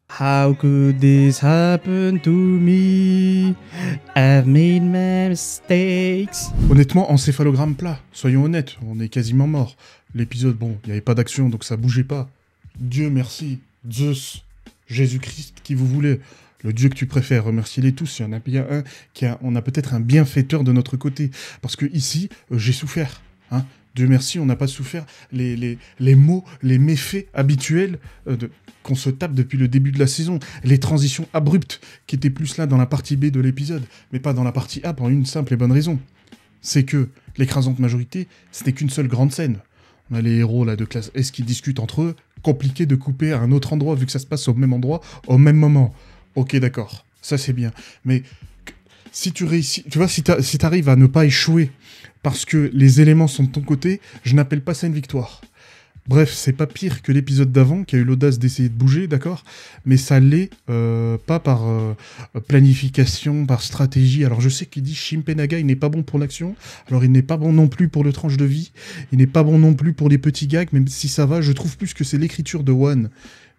How could this happen to me? I've made my mistakes. Honnêtement, encéphalogramme plat. Soyons honnêtes, on est quasiment mort. L'épisode, bon, il n'y avait pas d'action, donc ça bougeait pas. Dieu merci, Zeus, Jésus-Christ, qui vous voulez. Le Dieu que tu préfères, remerciez-les tous. Il y en a bien un on a peut-être un bienfaiteur de notre côté. Parce que ici, j'ai souffert. Hein. Dieu merci, on n'a pas souffert les maux, les méfaits habituels qu'on se tape depuis le début de la saison. Les transitions abruptes qui étaient plus là dans la partie B de l'épisode, mais pas dans la partie A pour une simple et bonne raison. C'est que l'écrasante majorité, c'était qu'une seule grande scène. On a les héros là de classe S qui discutent entre eux. Compliqué de couper à un autre endroit vu que ça se passe au même endroit, au même moment. Ok, d'accord, ça c'est bien. Mais si tu réussis, tu vois, si t'arrives à ne pas échouer parce que les éléments sont de ton côté, je n'appelle pas ça une victoire. Bref, c'est pas pire que l'épisode d'avant qui a eu l'audace d'essayer de bouger, d'accord ? Mais ça l'est pas par planification, par stratégie. Alors je sais qu'il dit Shinpei Naga, il n'est pas bon pour l'action. Alors il n'est pas bon non plus pour le tranche de vie. Il n'est pas bon non plus pour les petits gags, même si ça va. Je trouve plus que c'est l'écriture de One.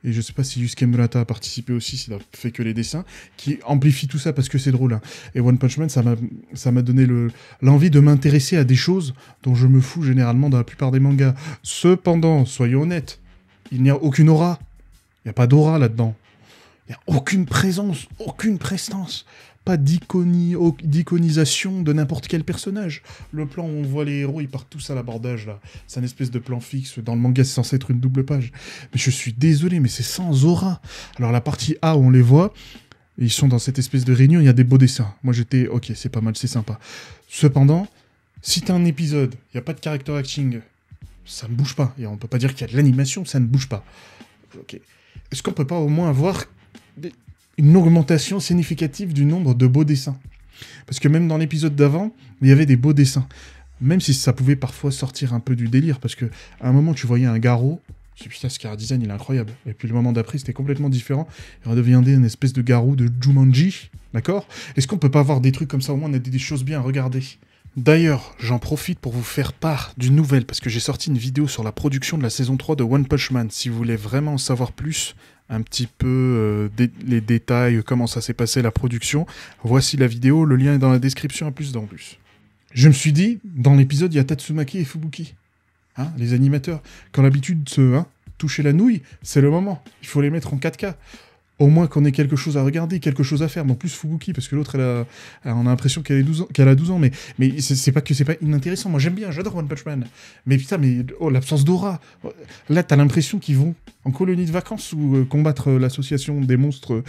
Et je sais pas si Yusuke Murata a participé aussi, s'il a fait que les dessins, qui amplifie tout ça parce que c'est drôle. Hein. Et One Punch Man, ça m'a donné l'envie de m'intéresser à des choses dont je me fous généralement dans la plupart des mangas. Cependant, soyons honnêtes, il n'y a aucune aura. Il n'y a pas d'aura là-dedans. Il n'y a aucune présence, aucune prestance. Pas d'iconisation de n'importe quel personnage. Le plan où on voit les héros, ils partent tous à l'abordage, là. C'est un espèce de plan fixe. Dans le manga, c'est censé être une double page. Mais je suis désolé, mais c'est sans aura. Alors, la partie A, où on les voit, ils sont dans cette espèce de réunion, il y a des beaux dessins. Moi, j'étais, ok, c'est pas mal, c'est sympa. Cependant, si t'as un épisode, il n'y a pas de character acting, ça ne bouge pas. Et on peut pas dire qu'il y a de l'animation, ça ne bouge pas. Ok. Est-ce qu'on peut pas au moins avoir une augmentation significative du nombre de beaux dessins? Parce que même dans l'épisode d'avant, il y avait des beaux dessins. Même si ça pouvait parfois sortir un peu du délire, parce que à un moment, tu voyais un Garou, je me suis dit, putain, ce chara design, il est incroyable. Et puis le moment d'après, c'était complètement différent. Il redeviendait une espèce de Garou de Jumanji, d'accord ? Est-ce qu'on peut pas avoir des trucs comme ça, au moins on a des choses bien à regarder ? D'ailleurs, j'en profite pour vous faire part d'une nouvelle, parce que j'ai sorti une vidéo sur la production de la saison 3 de One Punch Man. Si vous voulez vraiment en savoir plus, un petit peu les détails, comment ça s'est passé la production, voici la vidéo, le lien est dans la description, à plus d'en plus. Je me suis dit, dans l'épisode, il y a Tatsumaki et Fubuki, hein, les animateurs. Quand l'habitude se toucher la nouille, c'est le moment, il faut les mettre en 4K. Au moins qu'on ait quelque chose à regarder, quelque chose à faire. Mais en plus, Fubuki, parce que l'autre, on a l'impression qu'elle a 12 ans. Mais c'est pas que c'est pas inintéressant. Moi, j'aime bien, j'adore One Punch Man. Mais putain, l'absence d'aura. Là, t'as l'impression qu'ils vont en colonie de vacances ou combattre l'association des monstres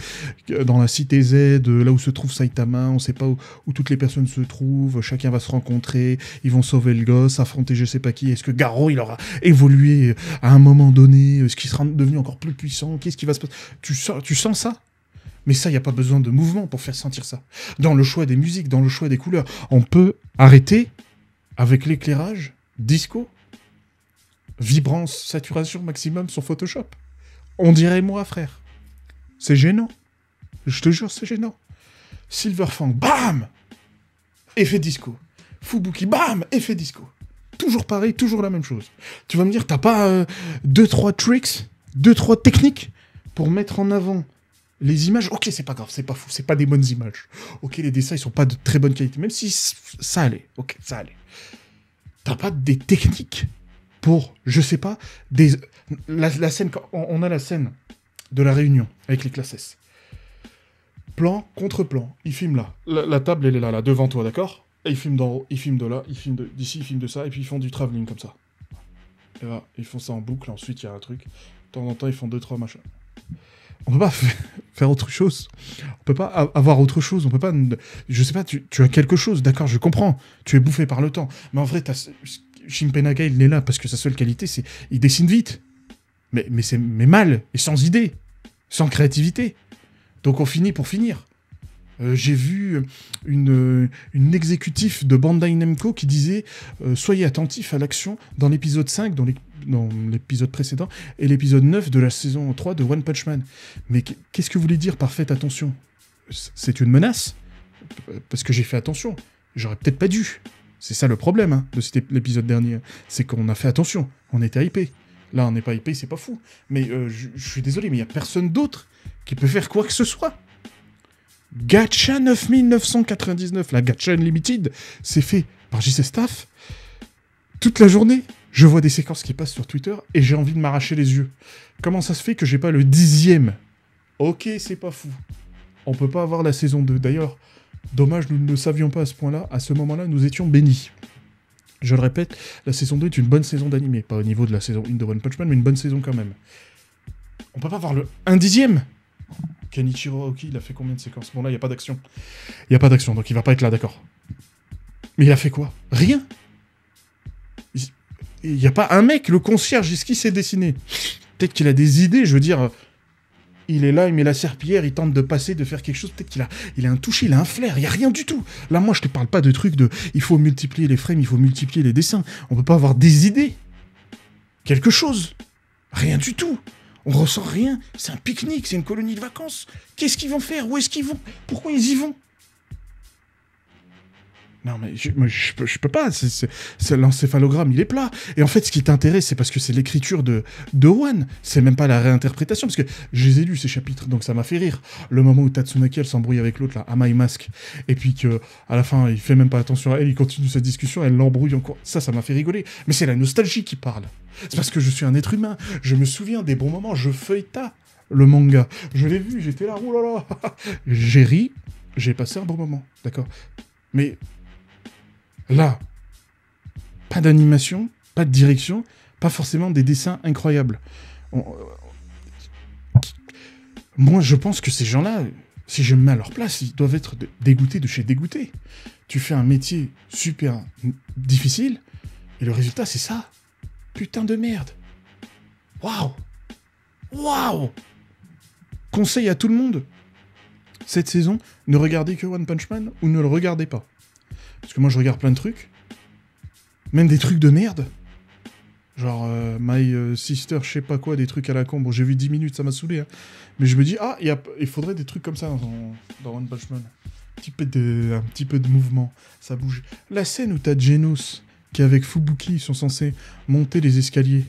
dans la cité Z, là où se trouve Saitama. On sait pas où toutes les personnes se trouvent. Chacun va se rencontrer. Ils vont sauver le gosse, affronter je sais pas qui. Est-ce que Garou, il aura évolué à un moment donné? Est-ce qu'il sera devenu encore plus puissant? Qu'est-ce qui va se passer? Tu sens ça? Mais ça, il n'y a pas besoin de mouvement pour faire sentir ça. Dans le choix des musiques, dans le choix des couleurs, on peut arrêter avec l'éclairage, disco, vibrance, saturation maximum sur Photoshop. On dirait moi, frère. C'est gênant. Je te jure, c'est gênant. Silverfang, bam! Effet disco. Fubuki, bam! Effet disco. Toujours pareil, toujours la même chose. Tu vas me dire, t'as pas 2-3 tricks, 2-3 techniques pour mettre en avant les images? Ok, c'est pas grave, c'est pas fou, c'est pas des bonnes images. Ok, les dessins, ils sont pas de très bonne qualité, même si ça allait. Ok, ça allait. T'as pas des techniques pour, je sais pas, la scène, on a la scène de la réunion avec les classes S. Plan contre plan, il filme là. La table, elle est là, devant toi, d'accord? Et il filme d'en haut, il filme de là, il filme d'ici, il filme de ça, et puis ils font du travelling comme ça. Et là, ils font ça en boucle, ensuite il y a un truc. De temps en temps, ils font 2-3 machins. On peut pas faire autre chose. On peut pas avoir autre chose. On peut pas... Je sais pas, tu as quelque chose, d'accord, je comprends. Tu es bouffé par le temps. Mais en vrai, Shinpei Naga, il est là parce que sa seule qualité, c'est... Il dessine vite. Mais mal, et sans idée. Sans créativité. Donc on finit pour finir. J'ai vu une exécutif de Bandai Namco qui disait soyez attentifs à l'action dans l'épisode 5, dans l'épisode précédent, et l'épisode 9 de la saison 3 de One Punch Man. Mais qu'est-ce que vous voulez dire par faites attention? C'est une menace? Parce que j'ai fait attention. J'aurais peut-être pas dû. C'est ça le problème de l'épisode dernier. C'est qu'on a fait attention. On était hypé. Là, on n'est pas hypé, c'est pas fou. Mais je suis désolé, mais il n'y a personne d'autre qui peut faire quoi que ce soit. Gacha 9999, la Gacha Unlimited, c'est fait par JC Staff. Toute la journée, je vois des séquences qui passent sur Twitter et j'ai envie de m'arracher les yeux. Comment ça se fait que j'ai pas le 10e? Ok, c'est pas fou. On peut pas avoir la saison 2. D'ailleurs, dommage, nous ne le savions pas à ce point-là. À ce moment-là, nous étions bénis. Je le répète, la saison 2 est une bonne saison d'animé. Pas au niveau de la saison 1 de One Punch Man, mais une bonne saison quand même. On peut pas avoir le 1/10e. Kenichiro Aoki, il a fait combien de séquences? Bon, là, il n'y a pas d'action. Il n'y a pas d'action, donc il va pas être là, d'accord. Mais il a fait quoi? Rien. Il n'y a pas un mec, le concierge, est-ce qu'il s'est dessiné? Peut-être qu'il a des idées, je veux dire... Il est là, il met la serpillière, il tente de passer, de faire quelque chose. Peut-être qu'il a un toucher, il a un flair. Il n'y a rien du tout. Là, moi, je te parle pas de trucs de... Il faut multiplier les frames, il faut multiplier les dessins. On peut pas avoir des idées. Quelque chose. Rien du tout. On ressent rien. C'est un pique-nique, c'est une colonie de vacances. Qu'est-ce qu'ils vont faire? Où est-ce qu'ils vont? Pourquoi ils y vont? Non, mais je peux pas. C'est l'encéphalogramme, il est plat. Et en fait, ce qui t'intéresse, c'est parce que c'est l'écriture de One. C'est même pas la réinterprétation. Parce que je les ai lus, ces chapitres, donc ça m'a fait rire. Le moment où Tatsunaki, elle s'embrouille avec l'autre, là, Amai Mask. Et puis qu'à la fin, il fait même pas attention à elle, il continue sa discussion, elle l'embrouille encore. Ça m'a fait rigoler. Mais c'est la nostalgie qui parle. C'est parce que je suis un être humain. Je me souviens des bons moments. Je feuilleta le manga. Je l'ai vu, j'étais là, oh là là. J'ai ri, j'ai passé un bon moment. D'accord? Mais... là, pas d'animation, pas de direction, pas forcément des dessins incroyables. Moi, je pense que ces gens-là, si je me mets à leur place, ils doivent être dégoûtés de chez dégoûtés. Tu fais un métier super difficile, et le résultat, c'est ça. Putain de merde. Waouh. Waouh. Conseil à tout le monde. Cette saison, ne regardez que One Punch Man ou ne le regardez pas. Parce que moi, je regarde plein de trucs. Même des trucs de merde. Genre, My Sister, je sais pas quoi, des trucs à la con. Bon, j'ai vu 10 minutes, ça m'a saoulé. Hein. Mais je me dis, ah, il faudrait des trucs comme ça dans One Punch Man. Un petit peu de mouvement, ça bouge. La scène où t'as Genos, qui avec Fubuki, ils sont censés monter les escaliers.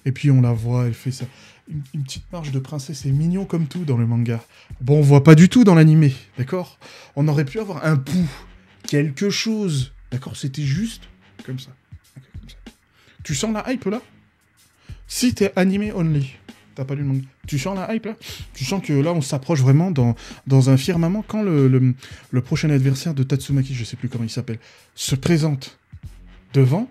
Et puis on la voit, elle fait ça. Une petite marche de princesse, c'est mignon comme tout dans le manga. Bon, on voit pas du tout dans l'animé, d'accord? On aurait pu avoir un pouls. Quelque chose, d'accord? C'était juste comme ça. Okay, comme ça. Tu sens la hype là? Si t'es animé only, t'as pas lu le manga, tu sens la hype là? Tu sens que là on s'approche vraiment dans un firmament quand le prochain adversaire de Tatsumaki, je sais plus comment il s'appelle, se présente devant,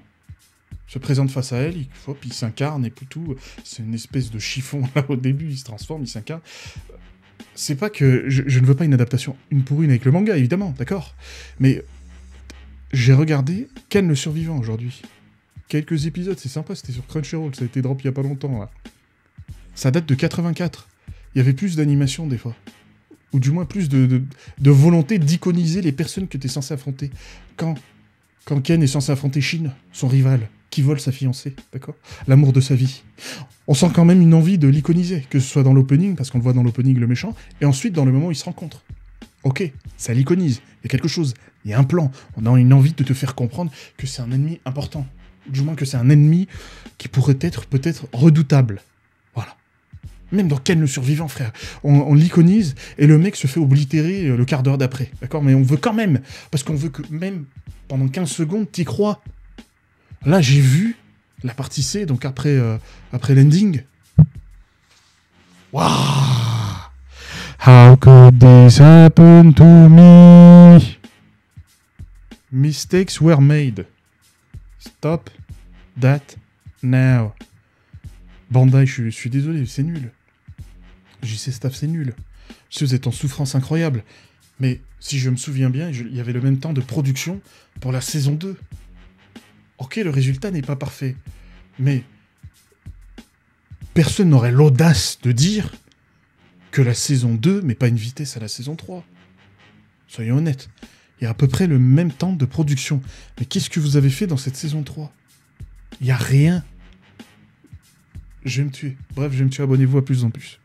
se présente face à elle, il s'incarne et tout. C'est une espèce de chiffon là au début, il se transforme, il s'incarne. C'est pas que... Je ne veux pas une adaptation une pour une avec le manga, évidemment, d'accord? Mais j'ai regardé Ken le Survivant aujourd'hui. Quelques épisodes, c'est sympa, c'était sur Crunchyroll, ça a été drop il y a pas longtemps, là. Ça date de 84. Il y avait plus d'animation, des fois. Ou du moins plus de volonté d'iconiser les personnes que t'es censé affronter. Quand Ken est censé affronter Shin, son rival, qui vole sa fiancée, d'accord? L'amour de sa vie. On sent quand même une envie de l'iconiser, que ce soit dans l'opening, parce qu'on le voit dans l'opening, le méchant, et ensuite dans le moment où ils se rencontrent. Ok, ça l'iconise, il y a quelque chose, il y a un plan, on a une envie de te faire comprendre que c'est un ennemi important, ou du moins que c'est un ennemi qui pourrait être peut-être redoutable. Voilà. Même dans Ken le Survivant, frère, on l'iconise, et le mec se fait oblitérer le quart d'heure d'après, d'accord? Mais on veut quand même, parce qu'on veut que même pendant 15 secondes, t'y crois. Là, j'ai vu la partie C, donc après l'ending. Waouh! How could this happen to me? Mistakes were made. Stop that now. Bandai, je suis désolé, c'est nul. JC Staff, c'est nul. Si vous êtes en souffrance incroyable. Mais si je me souviens bien, il y avait le même temps de production pour la saison 2. Ok, le résultat n'est pas parfait, mais personne n'aurait l'audace de dire que la saison 2 met pas une vitesse à la saison 3. Soyons honnêtes, il y a à peu près le même temps de production. Mais qu'est-ce que vous avez fait dans cette saison 3? Il n'y a rien. Je vais me tuer. Bref, je vais me tuer, abonnez-vous à plus en plus.